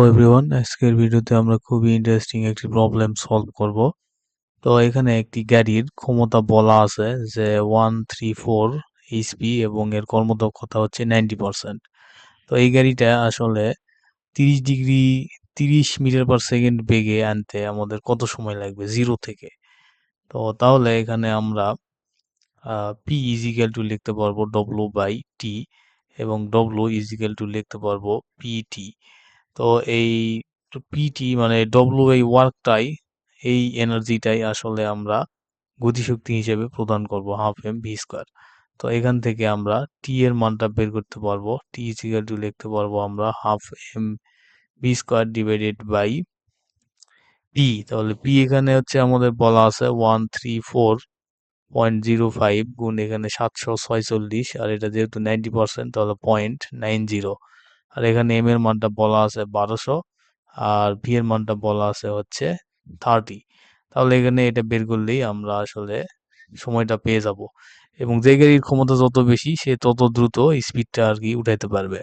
Hello everyone, আজকের ভিডিওতে আমরা খুবই ইন্টারেস্টিং একটি প্রবলেম সলভ করব। তো এখানে একটি গাড়ির ক্ষমতা বলা আছে যে 134 এইচপি এবং এর কর্মদক্ষতা হচ্ছে 90%। তো এই গাড়িটা আসলে 30 ডিগ্রি 30 মিটার পার সেকেন্ড বেগে আনতে আমাদের কত সময় লাগবে জিরো থেকে। তো তাহলে এখানে আমরা পি ইজিক্যাল টু লিখতে পারবো ডব্লু বাই টি এবং ডব্লু ইজিক্যাল টু লিখতে পারবো পিটি। তো এই পিটি মানে ডব্লু এই ওয়ার্কটাই, এই এনার্জিটাই আসলে আমরা গতিশক্তি হিসেবে প্রদান করব হাফ এম ভি স্কোয়ার। তো এখান থেকে আমরা টি এর মানটা বের করতে পারবো। টি ইজিক্যাল টু লিখতে পারবো আমরা half M V square divided by P. তাহলে পি এখানে হচ্ছে আমাদের বলা আছে 134.05 গুণ এখানে 746, আর এটা যেহেতু 90% তাহলে 0.90। আর এখানে এম এর মানটা বলা আছে 1200, আর ভি এর মানটা বলা আছে হচ্ছে 30। তাহলে এখানে এটা বের করলেই আমরা আসলে সময়টা পেয়ে যাব, এবং যে গাড়ির ক্ষমতা যত বেশি সে তত দ্রুত স্পিডটা আর কি উঠাইতে পারবে।